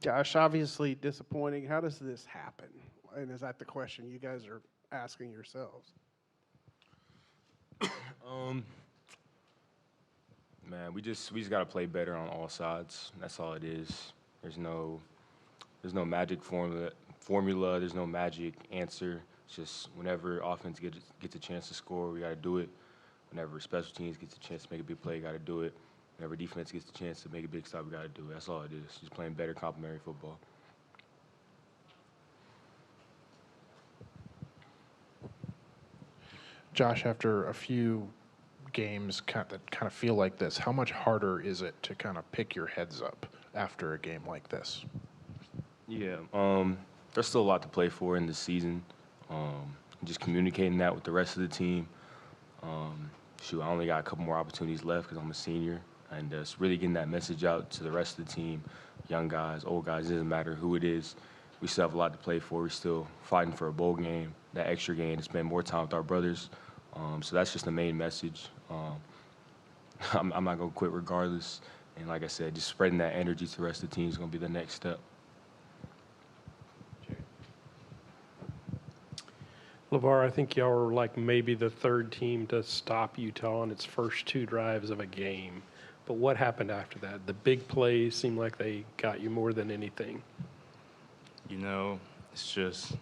Josh, obviously disappointing. How does this happen? And is that the question you guys are asking yourselves? Um, Man, we just gotta play better on all sides. That's all it is. There's no magic formula. There's no magic answer. It's just whenever offense gets a chance to score, we gotta do it. Whenever special teams gets a chance to make a big play, gotta do it. Whenever defense gets a chance to make a big stop, we gotta do it. That's all it is. Just playing better complementary football. Josh, after a few games that kind of feel like this, how much harder is it to kind of pick your heads up after a game like this? Yeah, there's still a lot to play for in the season. Just communicating that with the rest of the team. I only got a couple more opportunities left because I'm a senior, and just really getting that message out to the rest of the team, young guys, old guys, it doesn't matter who it is. We still have a lot to play for. We're still fighting for a bowl game, that extra game, to spend more time with our brothers. So that's just the main message. I'm not going to quit regardless. And like I said, just spreading that energy to the rest of the team is going to be the next step. LeVar, I think y'all were like maybe the third team to stop Utah on its first two drives of a game. But what happened after that? The big plays seemed like they got you more than anything. You know, it's just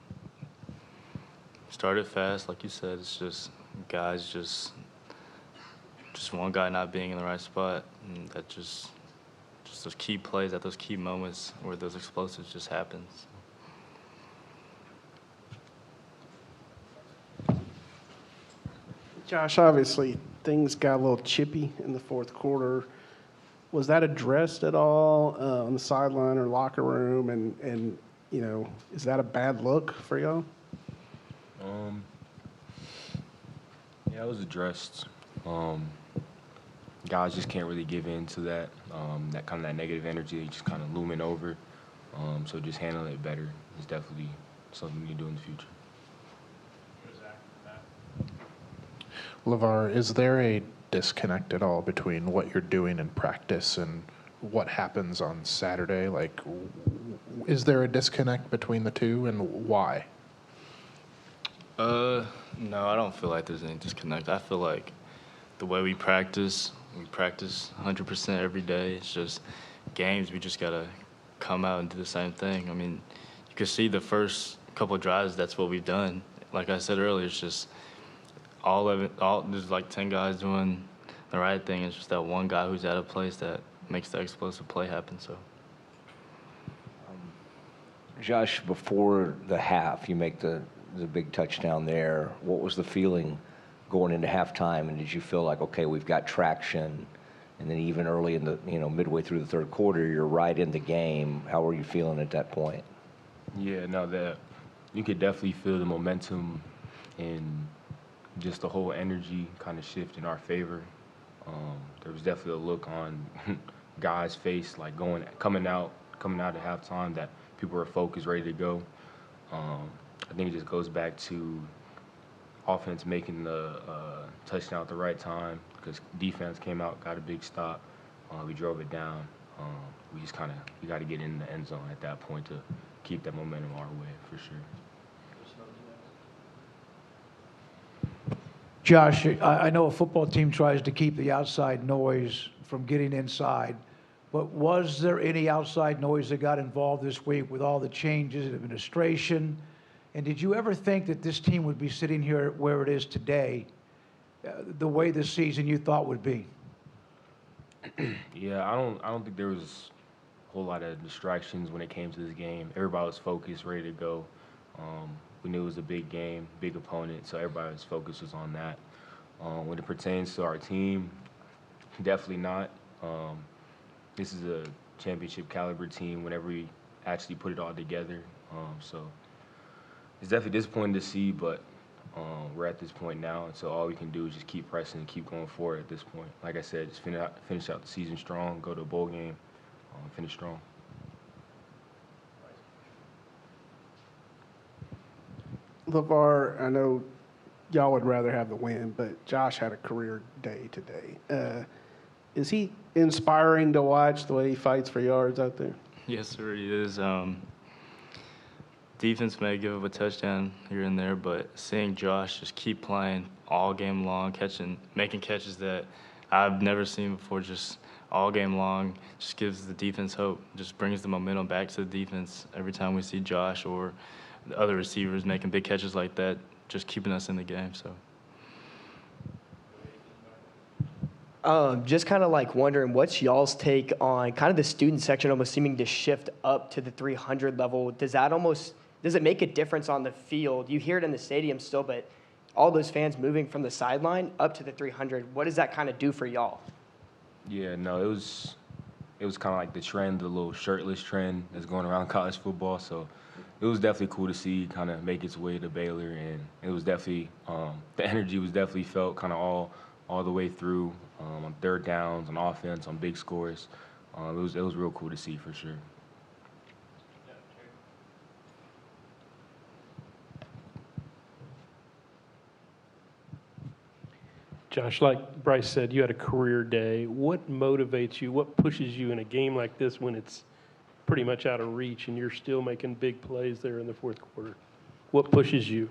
started fast, like you said. It's just guys just one guy not being in the right spot, and that just those key plays at those key moments where those explosives just happens. Josh, obviously things got a little chippy in the fourth quarter. Was that addressed at all on the sideline or locker room? And is that a bad look for y'all? Yeah, it was addressed. Guys just can't really give in to that that negative energy just kind of looming over. So just handling it better is definitely something we need to do in the future. LeVar, is there a disconnect at all between what you're doing in practice and what happens on Saturday? Like, is there a disconnect between the two, and why? No, I don't feel like there's any disconnect. I feel like the way we practice 100% every day. It's just games, we just got to come out and do the same thing. I mean, you can see the first couple of drives, that's what we've done. Like I said earlier, it's just there's like 10 guys doing the right thing. It's just that one guy who's out of place that makes the explosive play happen. So, Josh, before the half, you make the big touchdown there. What was the feeling going into halftime? And did you feel like, okay, we've got traction? And then even early in the, midway through the third quarter, you're right in the game. How were you feeling at that point? Yeah, no, that you could definitely feel the momentum and just the whole energy kind of shift in our favor. There was definitely a look on guys' face, like coming out at halftime, that people were focused, ready to go. I think it just goes back to offense making the touchdown at the right time, because defense came out, got a big stop. We drove it down. We got to get in the end zone at that point to keep that momentum our way, for sure. Josh, I know a football team tries to keep the outside noise from getting inside, but was there any outside noise that got involved this week with all the changes in administration? And did you ever think that this team would be sitting here where it is today, the way this season you thought would be? Yeah, I don't think there was a whole lot of distractions when it came to this game. Everybody was focused, ready to go. We knew it was a big game, big opponent, so everybody's focus was on that. When it pertains to our team, definitely not. This is a championship caliber team whenever we actually put it all together. So it's definitely disappointing to see, but we're at this point now, and so all we can do is just keep pressing and keep going forward at this point. Like I said, just finish out the season strong, go to a bowl game, finish strong. LeVar, I know y'all would rather have the win, but Josh had a career day today. Is he inspiring to watch the way he fights for yards out there? Yes, sir, he is. Defense may give up a touchdown here and there, but seeing Josh just keep playing all game long, making catches that I've never seen before, just all game long, just gives the defense hope. Just brings the momentum back to the defense every time we see Josh or the other receivers making big catches like that, just keeping us in the game. So. Just kind of like wondering what's y'all's take on kind of the student section almost seeming to shift up to the 300 level. Does it make a difference on the field? You hear it in the stadium still, but all those fans moving from the sideline up to the 300, what does that kind of do for y'all? Yeah, no, it was kind of like the trend, the little shirtless trend that's going around college football. So it was definitely cool to see kind of make its way to Baylor, and it was definitely the energy was definitely felt kind of all the way through on third downs, on offense, on big scores. It was real cool to see for sure. Josh, like Bryce said, you had a career day. What motivates you? What pushes you in a game like this when it's pretty much out of reach and you're still making big plays there in the fourth quarter? What pushes you?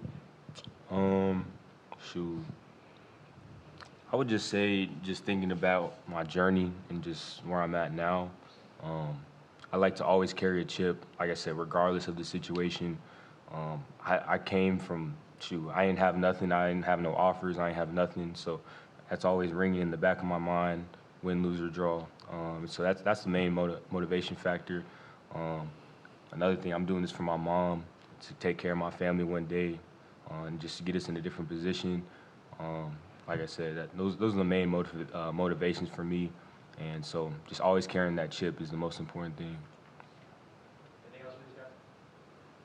Shoot. I would just say, just thinking about my journey and just where I'm at now, I like to always carry a chip, like I said, regardless of the situation. I came from, I didn't have nothing. I didn't have no offers. I didn't have nothing. So that's always ringing in the back of my mind, win, lose, or draw. So that's the main motivation factor. Another thing, I'm doing this for my mom, to take care of my family one day, and just to get us in a different position. Like I said, those are the main motivations for me. And so just always carrying that chip is the most important thing. Anything else for these guys?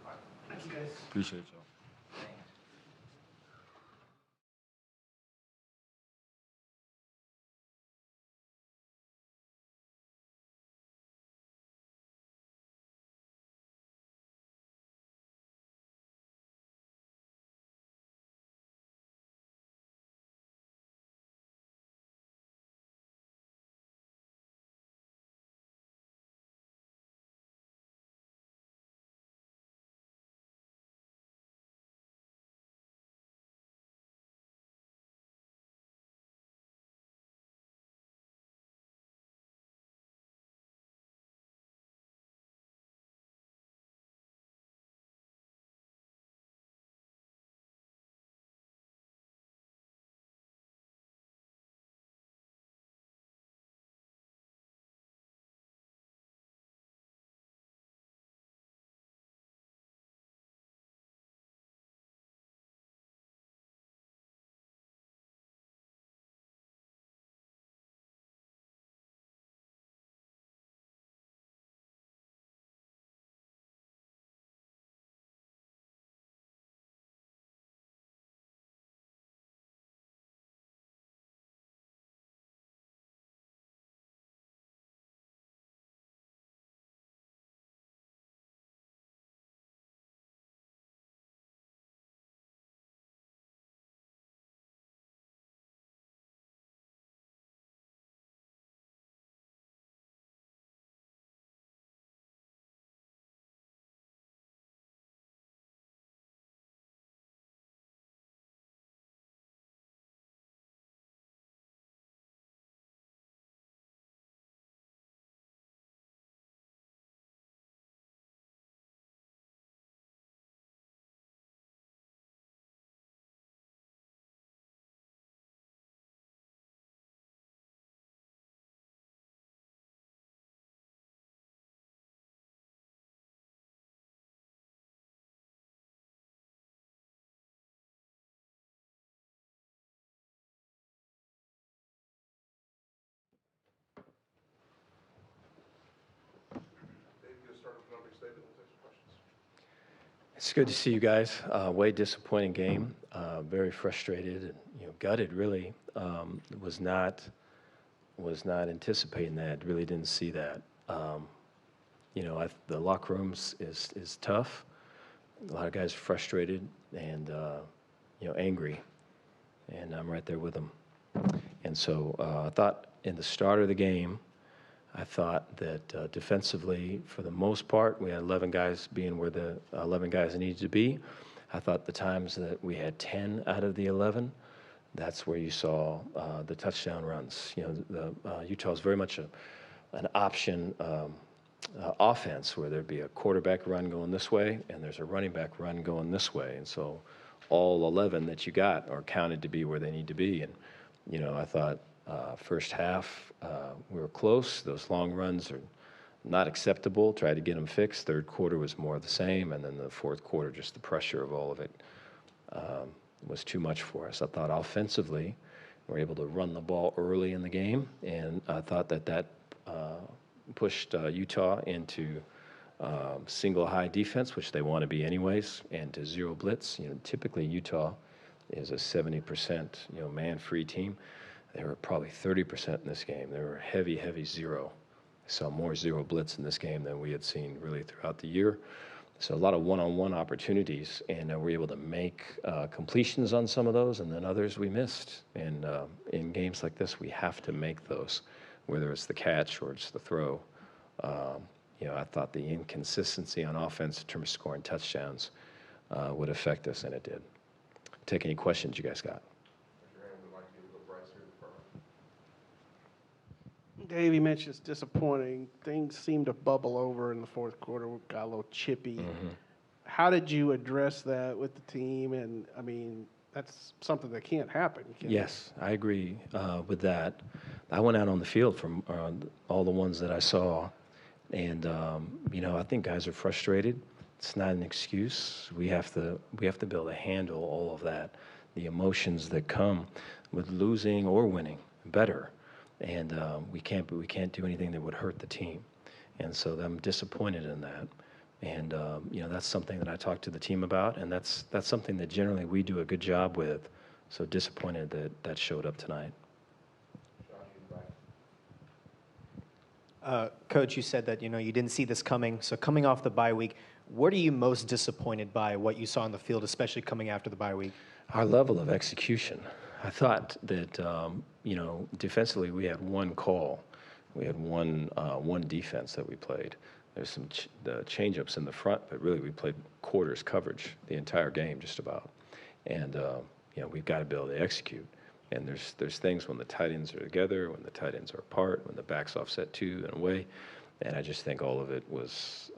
All right. Thank you, guys. Appreciate y'all. It's good to see you guys. Way disappointing game. Very frustrated and gutted. Really, was not anticipating that. Really didn't see that. The locker rooms is tough. A lot of guys are frustrated and angry, and I'm right there with them. And so I thought in the start of the game, I thought that defensively, for the most part, we had 11 guys being where the 11 guys needed to be. I thought the times that we had 10 out of the 11, that's where you saw the touchdown runs. Utah is very much an option offense where there'd be a quarterback run going this way and there's a running back run going this way. And so all 11 that you got are counted to be where they need to be. And, I thought first half we were close. Those long runs are not acceptable. Tried to get them fixed. Third quarter was more of the same. And then the fourth quarter, just the pressure of all of it was too much for us. I thought offensively, we were able to run the ball early in the game. And I thought that pushed Utah into single high defense, which they want to be anyways, and to zero blitz. Typically Utah is a 70% man-free team. They were probably 30% in this game. They were heavy zero. I saw more zero blitz in this game than we had seen really throughout the year. So a lot of one-on-one opportunities, and we're able to make completions on some of those, and then others we missed. And in games like this, we have to make those, whether it's the catch or it's the throw. I thought the inconsistency on offense in terms of scoring touchdowns would affect us, and it did. Take any questions you guys got. Dave, you mentioned it's disappointing. Things seemed to bubble over in the fourth quarter. We got a little chippy. Mm-hmm. How did you address that with the team? And, I mean, that's something that can't happen. Yes, I agree with that. I went out on the field from all the ones that I saw, and I think guys are frustrated. It's not an excuse. We have to be able to handle all of that, the emotions that come with losing or winning better, and we can't do anything that would hurt the team, and so I'm disappointed in that. And that's something that I talked to the team about, and that's something that generally we do a good job with. So disappointed that showed up tonight. Coach, you said that you didn't see this coming. So coming off the bye week, what are you most disappointed by what you saw on the field, especially coming after the bye week? Our level of execution. I thought that defensively we had one call, we had one defense that we played. There's some the change-ups in the front, but really we played quarters coverage the entire game just about. And we've got to be able to execute. And there's things when the tight ends are together, when the tight ends are apart, when the back's offset two and away. And I just think all of it was,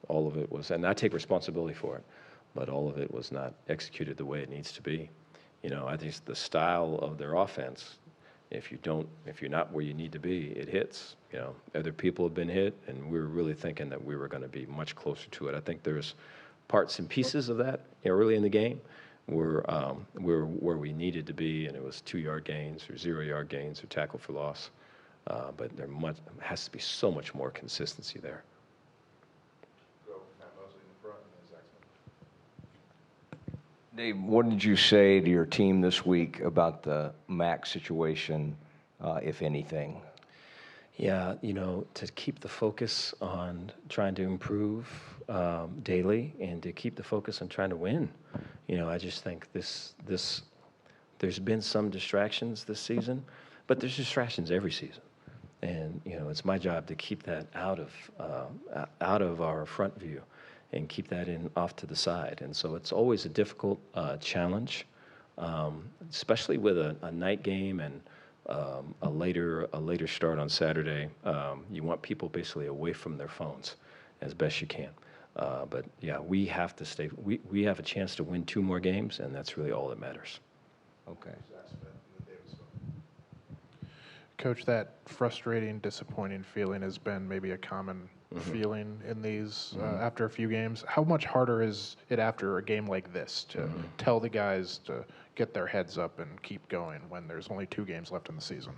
all of it was, and I take responsibility for it, but all of it was not executed the way it needs to be. I think the style of their offense, if you're not where you need to be, it hits. Other people have been hit, and we were really thinking that we were going to be much closer to it. I think there's parts and pieces of that early in the game where we needed to be, and it was 2-yard gains or 0-yard gains or tackle for loss. But there has to be so much more consistency there. Dave, what did you say to your team this week about the MAC situation, if anything? Yeah, to keep the focus on trying to improve daily and to keep the focus on trying to win. I just think there's been some distractions this season, but there's distractions every season. And, it's my job to keep that out of our front view and keep that off to the side. And so it's always a difficult challenge, especially with a night game and a later start on Saturday. You want people basically away from their phones as best you can. But yeah, we have to stay. We have a chance to win 2 more games, and that's really all that matters. Okay. Coach, that frustrating, disappointing feeling has been maybe a common feeling in these after a few games. How much harder is it after a game like this to tell the guys to get their heads up and keep going when there's only 2 games left in the season?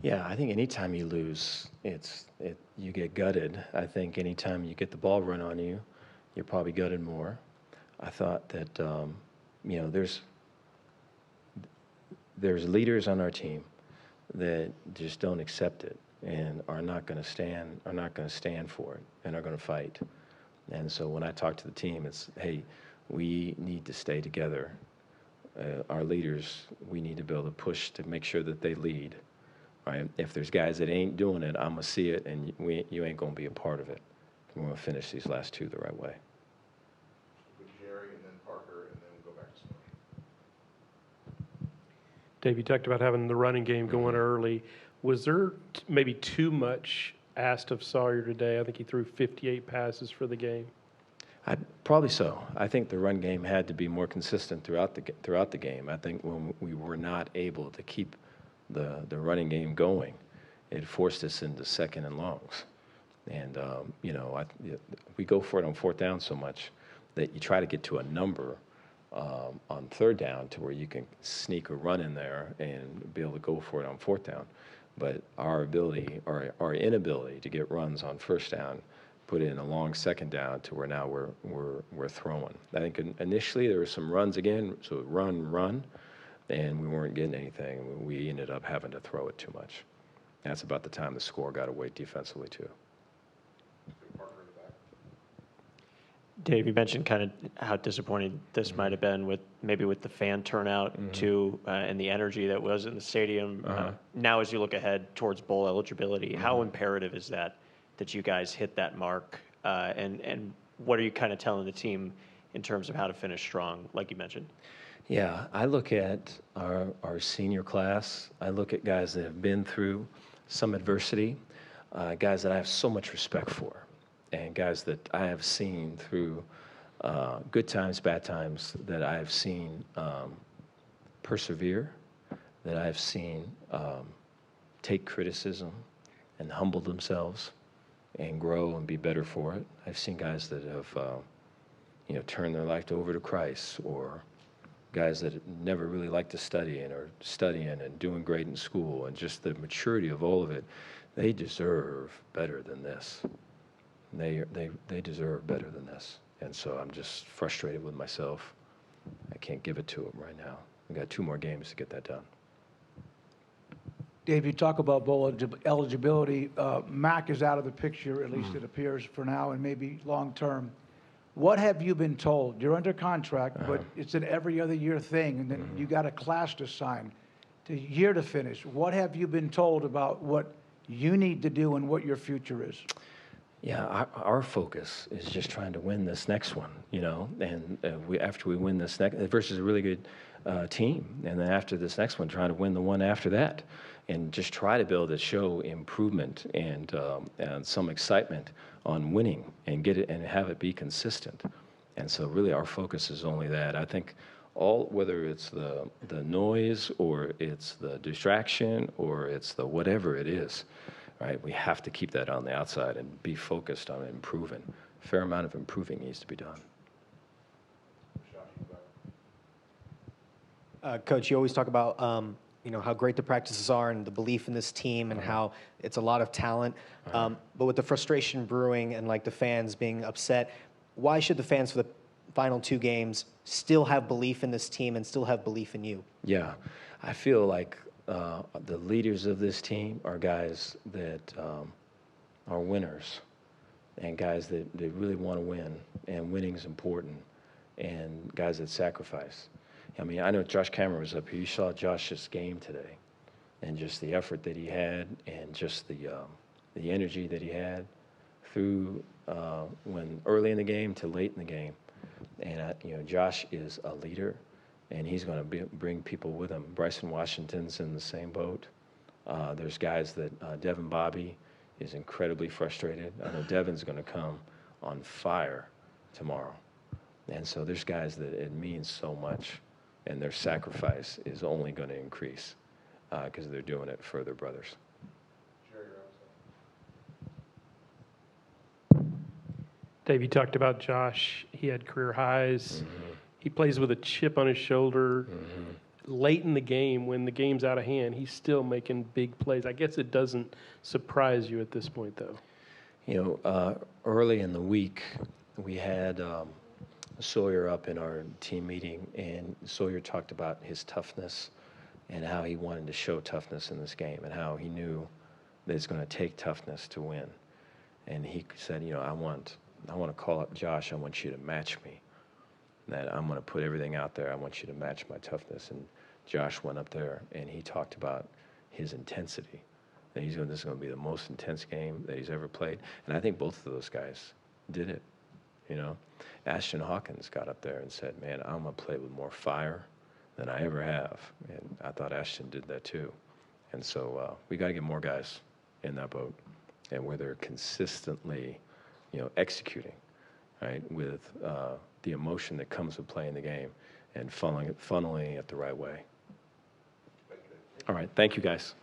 Yeah, I think anytime you lose, you get gutted. I think anytime you get the ball run on you, you're probably gutted more. I thought that there's leaders on our team that just don't accept it and are not going to stand for it and are going to fight. And so when I talk to the team, it's, hey, we need to stay together. Our leaders, we need to be able to push to make sure that they lead. right? If there's guys that ain't doing it, I'm going to see it, and you ain't going to be a part of it. We're going to finish these last two the right way. With Jerry and then Parker, and then we'll go back to Smoke. Dave, you talked about having the running game going early. Was there maybe too much asked of Sawyer today? I think he threw 58 passes for the game. Probably so. I think the run game had to be more consistent throughout the game. I think when we were not able to keep the running game going, it forced us into second and longs. And, we go for it on fourth down so much that you try to get to a number on third down to where you can sneak a run in there and be able to go for it on fourth down. But our inability to get runs on first down put it in a long second down to where now we're throwing. I think initially there were some runs again, so run, and we weren't getting anything. We ended up having to throw it too much. That's about the time the score got away defensively too. Dave, you mentioned kind of how disappointing this might have been with the fan turnout too, and the energy that was in the stadium. Now, as you look ahead towards bowl eligibility, how imperative is that you guys hit that mark? And what are you kind of telling the team in terms of how to finish strong, like you mentioned? Yeah, I look at our senior class. I look at guys that have been through some adversity, guys that I have so much respect for, and guys that I have seen through good times, bad times, that I have seen persevere, that I have seen take criticism and humble themselves and grow and be better for it. I've seen guys that have, turned their life over to Christ, or guys that never really liked to study and are studying and doing great in school, and just the maturity of all of it. They deserve better than this. They deserve better than this. And so I'm just frustrated with myself. I can't give it to them right now. We've got 2 more games to get that done. Dave, you talk about bowl eligibility. Mac is out of the picture, at least it appears for now, and maybe long term. What have you been told? You're under contract, but it's an every other year thing, and then you got a class to sign, to year to finish. What have you been told about what you need to do and what your future is? Yeah, our focus is just trying to win this next one, and after we win this next, versus a really good team, and then after this next one, trying to win the one after that, and just try to be able to show improvement and some excitement on winning and get it and have it be consistent. And so really our focus is only that. I think whether it's the noise or it's the distraction or it's the whatever it is, right? We have to keep that on the outside and be focused on improving. A fair amount of improving needs to be done. Coach, you always talk about how great the practices are and the belief in this team and how it's a lot of talent. But with the frustration brewing and the fans being upset, why should the fans for the final 2 games still have belief in this team and still have belief in you? Yeah, I feel like the leaders of this team are guys that are winners and guys that really want to win, and winning is important, and guys that sacrifice. I mean, I know Josh Cameron was up here. You saw Josh's game today, and just the effort that he had, and just the energy that he had through when early in the game to late in the game. And Josh is a leader, and he's going to bring people with him. Bryson Washington's in the same boat. There's guys that Devin Bobby is incredibly frustrated. I know Devin's going to come on fire tomorrow. And so there's guys that it means so much, and their sacrifice is only going to increase because they're doing it for their brothers. Dave, you talked about Josh. He had career highs. He plays with a chip on his shoulder. Late in the game, when the game's out of hand, he's still making big plays. I guess it doesn't surprise you at this point, though. Early in the week, we had Sawyer up in our team meeting, and Sawyer talked about his toughness and how he wanted to show toughness in this game and how he knew that it's going to take toughness to win. And he said, I want to call up Josh. I want you to match me. That I'm going to put everything out there. I want you to match my toughness. And Josh went up there, and he talked about his intensity that this is going to be the most intense game that he's ever played. And I think both of those guys did it, you know. Ashton Hawkins got up there and said, man, I'm going to play with more fire than I ever have. And I thought Ashton did that too. And so we got to get more guys in that boat, and where they're consistently, you know, executing, right, with the emotion that comes with playing the game and funneling it the right way. All right, thank you guys.